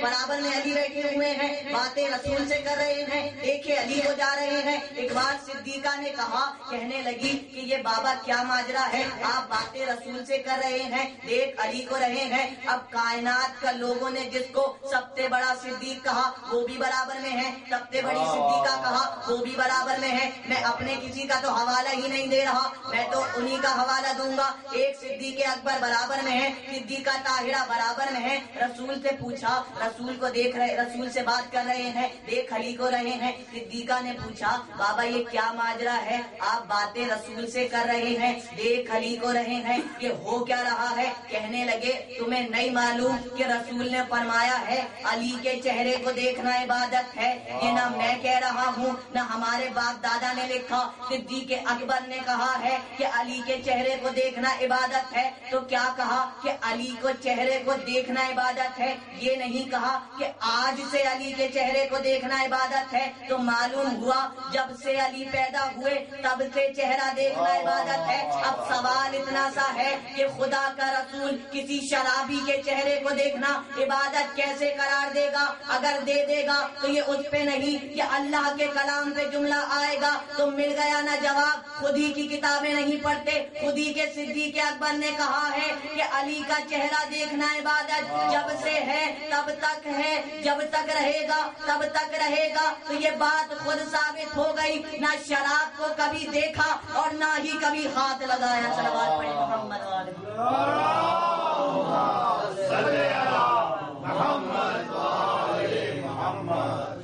برابر میں علی بیٹھے ہوئے ہیں، باتیں رسول سے کر رہے ہیں، دیکھے علی کو جا رہے ہیں۔ ایک بار صدیقہ نے کہا، کہنے لگی کہ یہ بابا کیا ماجرا ہے، آپ باتیں رسول سے کر رہے ہیں، دیکھ علی کو رہے ہیں۔ اب کائنات کا لوگوں نے جس کو سب سے بڑا صدیق کہا وہ بھی برابر میں ہے، سب سے بڑی صدیقہ کہا وہ بھی برابر میں ہے۔ میں اپنے کسی کا تو حوالہ ہی نہیں دے رہا، میں تو انہی کا حوالہ دوں گا۔ ایک صدیق اکبر برابر میں ہے، صدیقہ طاہرہ برابر میں ہے۔ رسول سے پوچھا، رسول کو دیکھ رہے، رسول سے بات کر رہے ہیں، دیکھ علی کو رہے ہیں۔ صدیقہ نے پوچھا، بابا یہ کیا ماجرا ہے، آپ باتیں رسول سے کر رہے ہیں، دیکھ علی کو رہے ہیں، یہ ہو کیا رہا ہے؟ کہنے لگے، تمہیں نہیں معلوم کہ رسول نے فرمایا ہے علی کے چہرے کو دیکھنا عبادت ہے؟ یہ نہ میں کہہ رہا ہوں، نہ ہمارے باپ دادا نے لکھا۔ صدیق اکبر نے کہا ہے کہ علی کے چہرے کو دیکھنا عبادت ہے، تو کیا کہا کہ علی کو چہرے کو دیکھنا عبادت ہے، یہ نہیں کہا کہ آج سے علی کے چہرے کو دیکھنا عبادت ہے۔ تو معلوم ہوا جب سے علی پیدا ہوئے تب سے چہرہ دیکھنا عبادت ہے۔ اب سوال اتنا سا ہے کہ خدا کا رسول کسی شرابی کے چہرے کو دیکھنا عبادت کیسے قرار دے گا؟ اگر دے دے گا تو یہ اس پہ نہیں، یہ اللہ کے کلام پہ جملہ آئے گا تو مل گیا نا جواب۔ خود ہی کی کتابیں نہیں پڑھتے، خود ہی کے صدیق اکبر نے کہا ہے کہ علی کا چہرہ دیکھنا عبادت جب سے ہے تب تک ہے، جب تک رہے گا تب تک رہے گا۔ تو یہ بات خود ثابت ہو گئی، نہ شراب کو کبھی دیکھا اور نہ ہی کبھی ہاتھ لگایا۔ صلوات پڑھیں محمد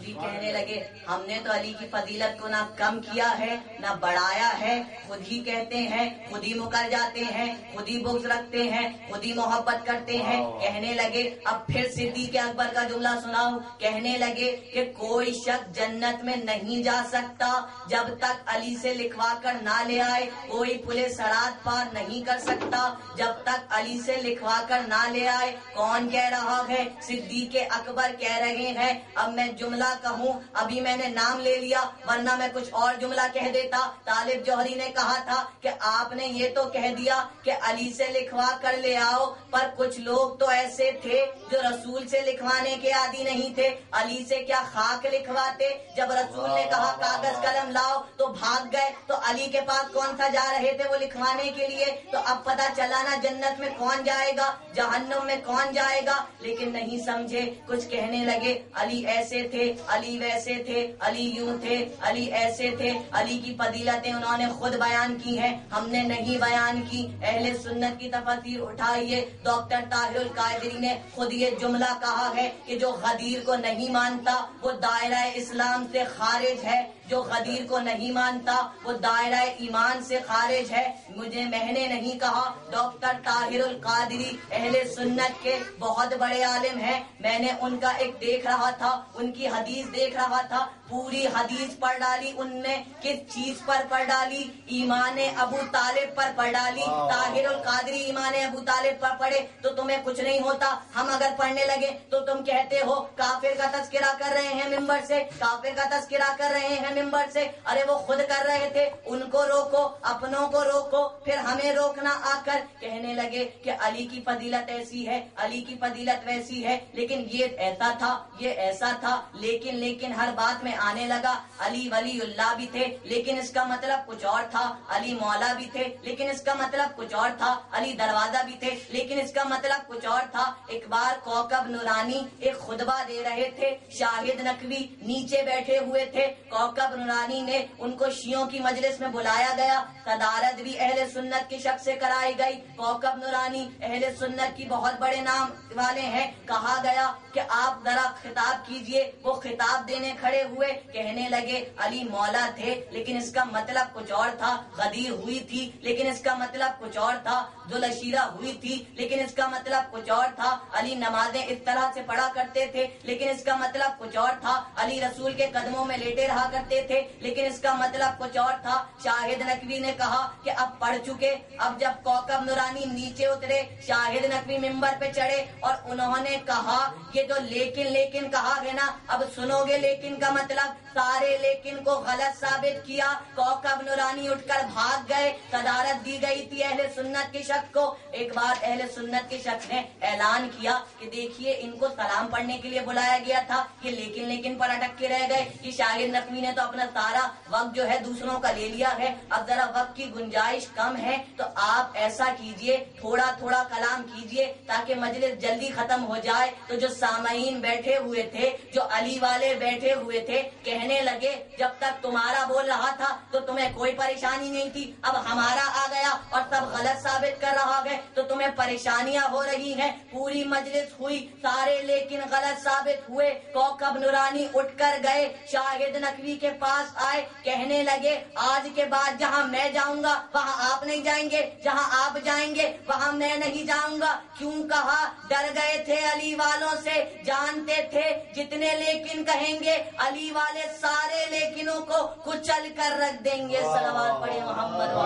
جی کہنے لگے، ہم نے تو علی کی فضیلت کو نہ کم کیا ہے نہ بڑھایا ہے، خود ہی کہتے ہیں، خود ہی مکر جاتے ہیں، خود ہی بغض رکھتے ہیں، خود ہی محبت کرتے ہیں۔ کہنے لگے، اب پھر صدیق اکبر کا جملہ سناؤ۔ کہنے لگے کہ کوئی شخص جنت میں نہیں جا سکتا جب تک علی سے لکھوا کر نہ لے آئے، کوئی پلے سرات پار نہیں کر سکتا جب تک علی سے لکھوا کر نہ لے آئے۔ کون کہہ رہا ہے؟ صدیق اکبر کہہ رہے ہیں۔ اب میں جملہ کہوں، ابھی میں نے نام لے لیا ورنہ میں کچھ اور جملہ کہہ دیتا۔ طالب جوہری نے کہا تھا کہ آپ نے یہ تو کہہ دیا کہ علی سے لکھوا کر لے آؤ، پر کچھ لوگ تو ایسے تھے جو رسول سے لکھوانے کے عادی نہیں تھے، علی سے کیا خاک لکھواتے؟ جب رسول نے کہا کاغذ قلم لاؤ تو بھاگ گئے، تو علی کے پاس کون سا جا رہے تھے وہ لکھوانے کے لیے؟ تو اب پتہ چلا نا جنت میں کون جائے گا، جہنم میں کون جائے گا۔ لیکن نہیں سمجھے، کچھ کہنے لگے علی ایسے تھے، علی ویسے تھے، علی یوں تھے، علی ایسے تھے۔ علی کی فضیلتیں انہوں نے خود بیان کی ہیں، ہم نے نہیں بیان کی۔ اہل سنت کی تفاسیر اٹھائیے، ڈاکٹر طاہر القادری نے خود یہ جملہ کہا ہے کہ جو غدیر کو نہیں مانتا وہ دائرہ اسلام سے خارج ہے، جو غدیر کو نہیں مانتا وہ دائرہ ایمان سے خارج ہے۔ مجھے میں نے نہیں کہا، ڈاکٹر طاہر القادری اہل سنت کے بہت بڑے عالم ہیں۔ میں نے ان کا ایک دیکھ رہا تھا، ان کی حدیث دیکھ رہا تھا، پوری حدیث پڑھ ڈالی ان نے۔ کس چیز پر پڑھ ڈالی؟ ایمان ابو طالب پر پڑھ ڈالی۔ طاہر القادری ایمان ابو طالب پر پڑھے تو تمہیں کچھ نہیں ہوتا، ہم اگر پڑھنے لگے تو تم کہتے ہو کافر کا تذکرہ کر رہے ہیں ممبر سے، کافر کا تذکرہ کر رہے ہیں ممبر سے۔ ارے وہ خود کر رہے تھے، ان کو روکو، اپنوں کو روکو، پھر ہمیں روکنا آ کر۔ کہنے لگے کہ علی کی فضیلت ایسی ہے، علی کی فضیلت ویسی ہے، لیکن یہ ایسا تھا، یہ ایسا تھا، لیکن ہر بات میں آنے لگا علی ولی اللہ بھی تھے لیکن اس کا مطلب کچھ اور تھا، علی مولا بھی تھے لیکن اس کا مطلب کچھ اور تھا، علی دروازہ بھی تھے لیکن اس کا مطلب کچھ اور تھا۔ ایک بار کوكب نورانی ایک خطبہ دے رہے تھے، شاہد نقوی نیچے بیٹھے ہوئے تھے، کوكب نورانی نے ان کو شیعوں کی مجلس میں بلایا گیا، صدارت بھی اہل سنت کی شخص سے کرائی گئی۔ کوكب نورانی اہل سنت کی بہت بڑے نام والے ہیں، کہا گیا کہ آپ ذرا خطاب کیجئے۔ وہ خطاب دینے کھڑے ہوئے، کہنے لگے علی مولا تھے لیکن اس کا مطلب کچھ اور تھا، غدیر ہوئی تھی لیکن اس کا مطلب کچھ اور تھا، ذوالعشیرہ ہوئی تھی لیکن اس کا مطلب کچھ اور تھا، علی نمازیں اس طرح سے پڑھا کرتے تھے لیکن اس کا مطلب کچھ اور تھا، علی رسول کے قدموں میں لیٹے رہا کرتے تھے لیکن اس کا مطلب کچھ اور تھا۔ شاہد نقوی نے کہا کہ اب پڑھ چکے۔ اب جب کوكب نورانی نیچے اترے، شاہد نقوی ممبر پہ چڑھے اور انہوں نے کہا یہ جو لیکن کہا ہے نا، اب سنو گے لیکن کا مطلب، सारे लेकिन को गलत साबित किया। कौकब नुरानी उठकर भाग गए। सदारत दी गई थी अहले सुन्नत के शख्स को। एक बार अहले सुन्नत के शख्स ने ऐलान किया कि देखिए इनको सलाम पढ़ने के लिए बुलाया गया था, ये लेकिन पर अटक के रह गए। कि शाहिद नकवी ने तो अपना सारा वक्त जो है दूसरों का ले लिया है, अब जरा वक्त की गुंजाइश कम है, तो आप ऐसा कीजिए थोड़ा थोड़ा कलाम कीजिए ताकि मजलिस जल्दी खत्म हो जाए। तो जो सामईन बैठे हुए थे, जो अली वाले बैठे हुए थे, कहने लगे जब तक तुम्हारा बोल रहा था तो तुम्हें कोई परेशानी नहीं थी, अब हमारा आ गया और सब गलत साबित कर रहा है तो तुम्हें परेशानियां हो रही हैं। पूरी मजलिस हुई, सारे लेकिन गलत साबित हुए। कौकब नुरानी उठकर गए, शाहिद नकवी के पास आए, कहने लगे आज के बाद जहां मैं जाऊंगा वहां आप नहीं जाएंगे, जहां आप जाएंगे वहां मैं नहीं जाऊंगा। क्यों कहा? डर गए थे अली वालों से, जानते थे जितने लेकिन कहेंगे अली वाले सारे लेकिनों को कुचल कर रख देंगे। सलवात पढ़े मोहम्मद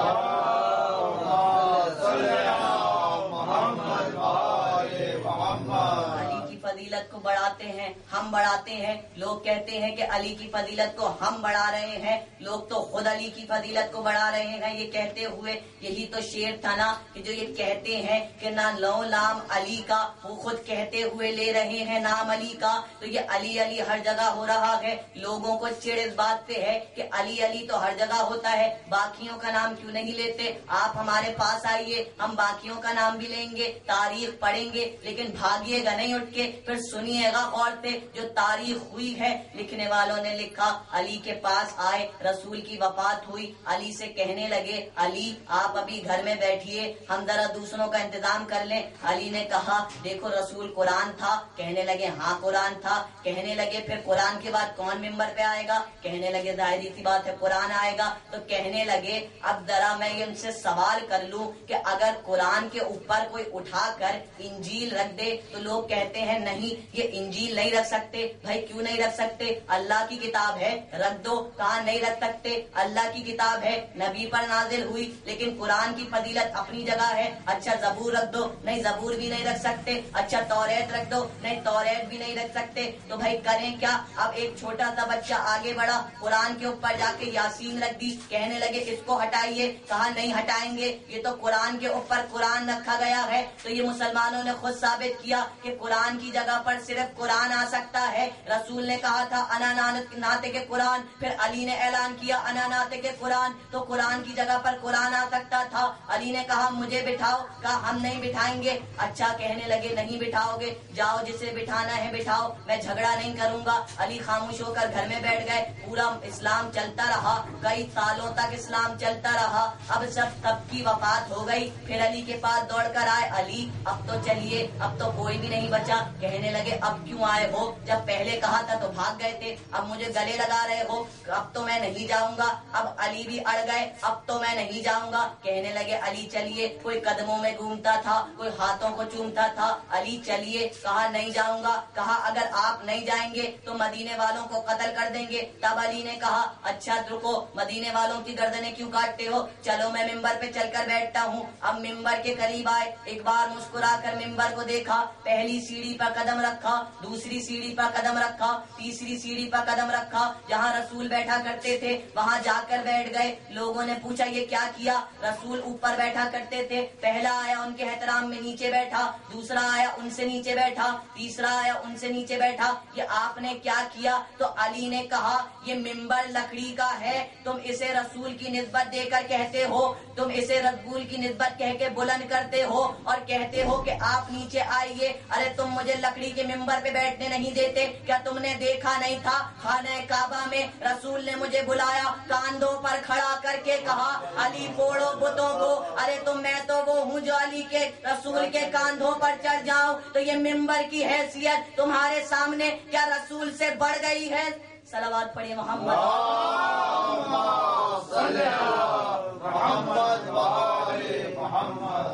फजीलत को बढ़ाते हैं, हम बढ़ाते हैं। लोग कहते हैं कि अली की फजीलत को हम बढ़ा रहे हैं, लोग तो खुद अली की फजीलत को बढ़ा रहे हैं। ये कहते हुए यही तो शेर था ना कि जो ये कहते हैं कि ना लो नाम अली का, वो खुद कहते हुए ले रहे हैं नाम अली का। तो ये अली अली हर जगह हो रहा है। लोगों को चिढ़ इस बात पे है कि अली अली तो हर जगह होता है, बाकियों का नाम क्यों नहीं लेते? आप हमारे पास आइए, हम बाकियों का नाम भी लेंगे, तारीख पढ़ेंगे, लेकिन भागिएगा नहीं उठ के। फिर सुनिएगा गौर से जो तारीख हुई है। लिखने वालों ने लिखा अली के पास आए, रसूल की वफात हुई, अली से कहने लगे अली आप अभी घर में बैठिए, हम जरा दूसरों का इंतजाम कर लें। अली ने कहा देखो रसूल कुरान था, कहने लगे हाँ कुरान था। कहने लगे फिर कुरान के बाद कौन मिंबर पे आएगा? कहने लगे जाहिर सी बात है कुरान आएगा। तो कहने लगे अब जरा मैं ये उनसे सवाल कर लूं कि अगर कुरान के ऊपर कोई उठाकर इंजील रख दे तो लोग कहते हैं नहीं ये इंजील नहीं रख सकते। भाई क्यों नहीं रख सकते? अल्लाह की किताब है, रख दो। कहा नहीं रख सकते, अल्लाह की किताब है, नबी पर नाजिल हुई, लेकिन कुरान की फजीलत अपनी जगह है। अच्छा जबूर रख दो, नहीं जबूर भी नहीं रख सकते। अच्छा तौरेत रख दो, नहीं तौरेत भी नहीं रख सकते। तो भाई करें क्या? अब एक छोटा सा बच्चा आगे बढ़ा, कुरान के ऊपर जाके यासीन रख दी, कहने लगे इसको हटाइए। कहा नहीं हटाएंगे, ये तो कुरान के ऊपर कुरान रखा गया है। तो ये मुसलमानों ने खुद साबित किया कि कुरान की जगह पर सिर्फ कुरान आ सकता है। रसूल ने कहा था अना नाते के कुरान, फिर अली ने ऐलान किया अना नाते के कुरान, तो कुरान की जगह पर कुरान आ सकता था। अली ने कहा मुझे बिठाओ, कहा हम नहीं बिठाएंगे। अच्छा कहने लगे नहीं बिठाओगे, जाओ जिसे बिठाना है बिठाओ, मैं झगड़ा नहीं करूंगा। अली खामोश होकर घर में बैठ गए। पूरा इस्लाम चलता रहा, कई सालों तक इस्लाम चलता रहा। अब सबकी वफात हो गई, फिर अली के पास दौड़ कर आए, अली अब तो चलिए, अब तो कोई भी नहीं बचा। कहने लगे अब क्यों आए हो? जब पहले कहा था तो भाग गए थे, अब मुझे गले लगा रहे हो, अब तो मैं नहीं जाऊंगा। अब अली भी अड़ गए, अब तो मैं नहीं जाऊंगा। कहने लगे अली चलिए, कोई कदमों में घूमता था, कोई हाथों को चूमता था, अली चलिए। कहा नहीं जाऊंगा। कहा अगर आप नहीं जाएंगे तो मदीने वालों को कत्ल कर देंगे। तब अली ने कहा अच्छा रुको, मदीने वालों की गर्दनें क्यों काटते हो, चलो मैं मिंबर पे चलकर बैठता हूँ। अब मिंबर के करीब आए, एक बार मुस्कुराकर मिंबर को देखा, पहली सीढ़ी पर कदम रखा, दूसरी सीढ़ी पर कदम रखा, तीसरी सीढ़ी पर कदम रखा, जहाँ रसूल बैठा करते थे वहाँ जाकर बैठ गए। लोगों ने पूछा ये क्या किया? रसूल ऊपर बैठा करते थे, पहला आया उनके एहतराम में नीचे बैठा, दूसरा आया उनसे नीचे बैठा, तीसरा आया उनसे नीचे बैठा, ये आपने क्या किया? तो अली ने कहा ये मिंबर लकड़ी का है, तुम इसे रसूल की निस्बत देकर कहते हो, तुम इसे रसूल की निस्बत कह के बुलंद करते हो और कहते हो कि आप नीचे आइए। अरे तुम मुझे लकड़ी के मिंबर पे बैठने नहीं देते, क्या तुमने देखा नहीं था खाने काबा में रसूल ने मुझे बुलाया, कांधों पर खड़ा करके कहा अली फोड़ो बुतों को। अरे तो मैं तो वो हूँ जो अली के रसूल के कांधों पर चढ़ जाऊं, तो ये मिंबर की हैसियत तुम्हारे सामने क्या रसूल से बढ़ गई है? सलावत पढ़िए मोहम्मद।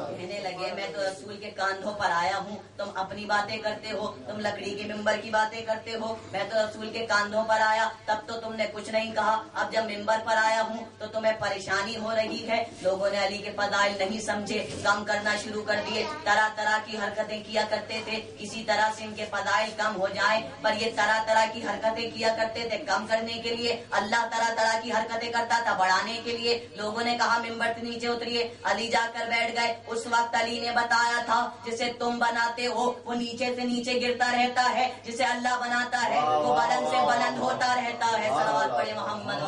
कहने लगे मैं तो रसूल के कांधों पर आया हूँ, तुम अपनी बातें करते हो, तुम लकड़ी के मिंबर की बातें करते हो। मैं तो रसूल के कांधों पर आया तब तो तुमने कुछ नहीं कहा, अब जब मिंबर पर आया हूँ तो तुम्हें परेशानी हो रही है। लोगों ने अली के फदाइल नहीं समझे, कम करना शुरू कर दिए, तरह तरह की हरकतें किया करते थे किसी तरह से इनके फदाइल कम हो जाए, पर ये तरह तरह की हरकतें किया करते थे कम करने के लिए। अल्लाह तरह तरह की हरकतें करता था बढ़ाने के लिए। लोगों ने कहा मिंबर से नीचे उतरिए, अली जाकर बैठ गए। उस वक्त अली ने बताया था जिसे तुम बनाते हो वो नीचे से नीचे गिरता रहता है, जिसे अल्लाह बनाता है वो बुलंद से बुलंद होता रहता है। सलवात पढ़े मोहम्मद।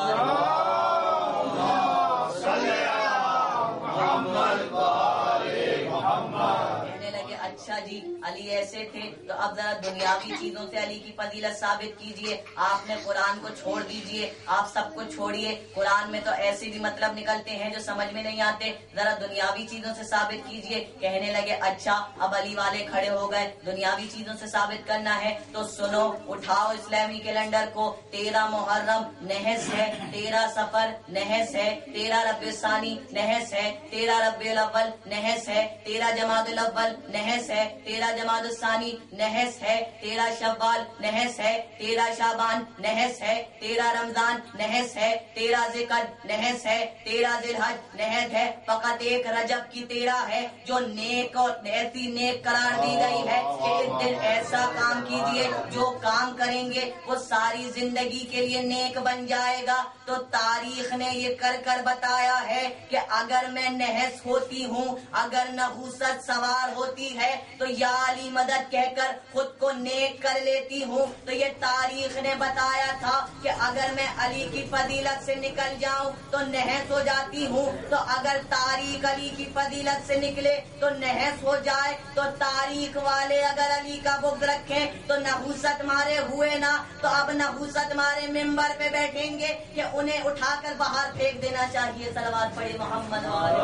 कहने लगे अच्छा जी अली ऐसे थे तो अब जरा दुनियावी चीजों से अली की फजीलत साबित कीजिए। आपने कुरान को छोड़ दीजिए, आप सब कुछ छोड़िए, कुरान में तो ऐसे भी मतलब निकलते हैं जो समझ में नहीं आते, जरा दुनियावी चीजों से साबित कीजिए। कहने लगे अच्छा। अब अली वाले खड़े हो गए, दुनियावी चीजों से साबित करना है तो सुनो, उठाओ इस्लामी कैलेंडर को। 13 मुहर्रम नहस है, 13 सफर नहस है, 13 रबीउल सानी नहस है, 13 रबीउल अव्वल नहस है, 13 जमादुल अव्वल नहस है, 13 जमादुल सानी नहस है, 13 शव्वाल नहस है, 13 शाबान नहस है, 13 रमजान नहस है, 13 ज़िक़द नहस है, 13 ज़िलहज नहस है। फकत एक रजब की 13 है जो नेक और ऐसी नेक करार दी गई है कि इस दिन ऐसा काम कीजिए जो काम करेंगे वो सारी जिंदगी के लिए नेक बन जाएगा। तो तारीख ने ये कर कर बताया है कि अगर मैं नहस होती हूँ, अगर नहूसत सवार होती है तो या अली मदद कहकर खुद को नेक कर लेती हूँ। तो ये तारीख ने बताया था कि अगर मैं अली की फजीलत से निकल जाऊँ तो नहस हो जाती हूँ, तो अगर तारीख अली की फजीलत से निकले तो नहस हो जाए। तो तारीख वाले अगर अली का बुग़्ज़ रखें तो नहूसत मारे हुए ना, तो अब नहूसत मारे मिंबर पे बैठेंगे कि उन्हें उठाकर बाहर फेंक देना चाहिए। सलवात पढ़े मोहम्मद वाले।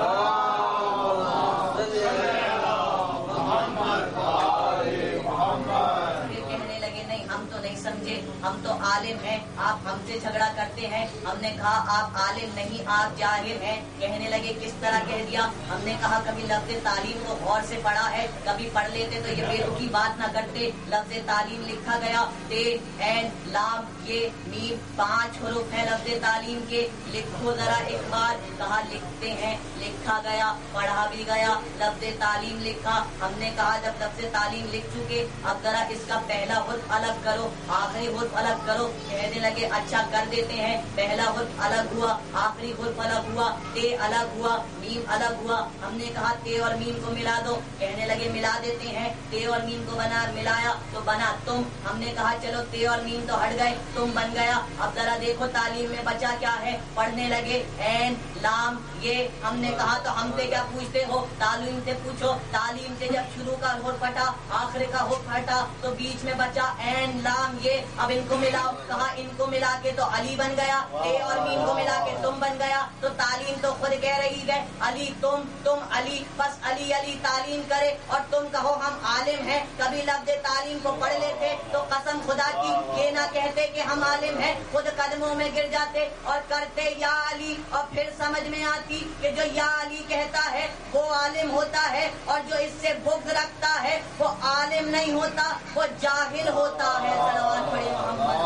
कहने लगे नहीं हम तो नहीं समझे, हम तो आलिम हैं, आप हमसे झगड़ा करते हैं। हमने कहा आप आलिम नहीं आप जाहिल हैं। कहने लगे किस तरह कह दिया? हमने कहा कभी लफ्ज़ तालीम को गौर से पढ़ा है, कभी पढ़ लेते तो ये बेरुखी बात ना करते। लफ्ज़ तालीम लिखा गया, ते ऐन लाम ये मीम 5 हुरूफ है लफ्ज़ तालीम के, लिखो जरा एक बार। कहा लिखते हैं, लिखा गया, पढ़ा भी गया, लफ्ज़ तालीम लिखा। हमने कहा जब लफ्ज़ तालीम लिख चुके अब जरा इसका पहला हुर्फ अलग करो, आखिरी हुर्फ अलग करो। कहने लगे अच्छा कर देते हैं। पहला हुर्फ अलग हुआ, आखिरी हुर्फ अलग हुआ, ते अलग हुआ, मीम अलग हुआ। हमने कहा ते और मीम को मिला दो। कहने लगे मिला देते हैं। ते और मीम को बना, मिलाया तो बना तुम। हमने कहा चलो ते और मीम तो हट गए, तुम बन गया। अब जरा देखो तालीम में बचा क्या है। पढ़ने लगे ऐन लाम ये। हमने कहा तो हमसे क्या पूछते हो, तालीम से पूछो। तालीम से जब शुरू का हुर्फ हटा, आखिर का हुर्फ हटा, तो बीच में बचा ऐन लाम ये। अब इनको मिलाओ। कहा इनको मिला के तो अली बन गया, ते और मीम को मिला के तुम बन गया। तो तालीम तो खुद कह रही है अली तुम अली, बस अली अली तालीम करे और तुम कहो हम आलिम हैं। कभी लफ्ज़ तालीम को पढ़ लेते तो कसम खुदा की ये ना कहते कि हम आलिम हैं, खुद कदमों में गिर जाते और करते या अली। और फिर समझ में आती कि जो या अली कहता है वो आलिम होता है और जो इससे बुग़्ज़ रखता है वो आलिम नहीं होता, वो जाहिल होता है। सलवात पढ़े मोहम्मद।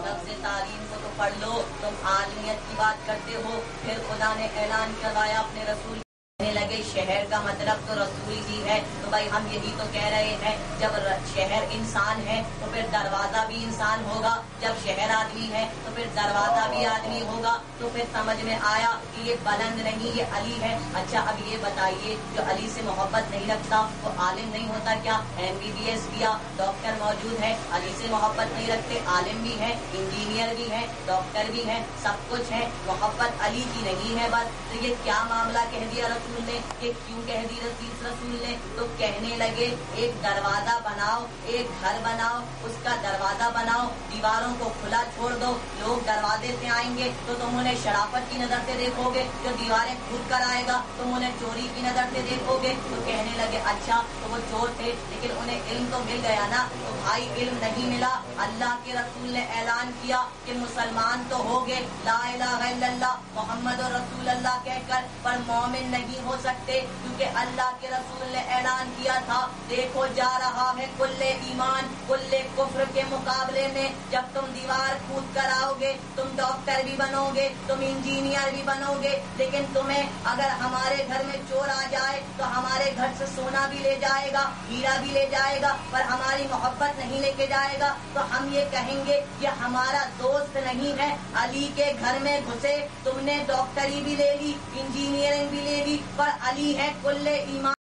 लफ्ज़ तालीम को तो पढ़ लो, तुम आलिमियत की बात करते हो। फिर खुदा ने ऐलान करवाया अपने रसूल। कहने लगे शहर का मतलब तो रसूल ही है। तो भाई हम यही तो कह रहे हैं जब शहर इंसान है तो फिर दरवाजा भी इंसान होगा, जब शहर आदमी है तो फिर दरवाजा भी आदमी होगा। तो फिर समझ में आया कि ये बुलंद नहीं ये अली है। अच्छा अब ये बताइए जो अली से मोहब्बत नहीं रखता वो आलिम नहीं होता क्या? MBBS किया, डॉक्टर मौजूद है, अली से मोहब्बत नहीं रखते, आलिम भी है, इंजीनियर भी है, डॉक्टर भी है, सब कुछ है, मोहब्बत अली की नहीं है बस। तो ये क्या मामला कह दिया रसूल ने, ये क्यों कह दी रसूल ने? तो कहने लगे एक दरवाजा बनाओ, एक घर बनाओ, उसका दरवाजा बनाओ, दीवारों को खुला छोड़ दो, लोग दरवाजे से आएंगे तो तुम उन्हें शराफत की नजर से देखो, देखो गे, जो दीवारें कूद कर आएगा तुम उन्हें चोरी की नजर से देखोगे। तो कहने लगे अच्छा तो वो चोर थे लेकिन उन्हें इल्म तो मिल गया ना। तो भाई इल्म नहीं मिला, अल्लाह के रसूल ने ऐलान किया कि मुसलमान तो हो गए ला इलाहा इल्लल्लाह मोहम्मद रसूल अल्लाह कहकर, पर मोमिन नहीं हो सकते, क्योंकि अल्लाह के रसूल ने ऐलान किया था देखो जा रहा है कुल्ले ईमान कुल्ले कुफ्र के मुकाबले में। जब तुम दीवार कूद कर आओगे तुम डॉक्टर भी बनोगे, तुम इंजीनियर भी बनोगे, लेकिन तुम्हें अगर हमारे घर में चोर आ जाए तो हमारे घर से सोना भी ले जाएगा, हीरा भी ले जाएगा, पर हमारी मोहब्बत नहीं लेके जाएगा। तो हम ये कहेंगे कि हमारा दोस्त नहीं है। अली के घर में घुसे, तुमने डॉक्टरी भी ले ली, इंजीनियरिंग भी ले ली, पर अली है कुल्ले ईमान।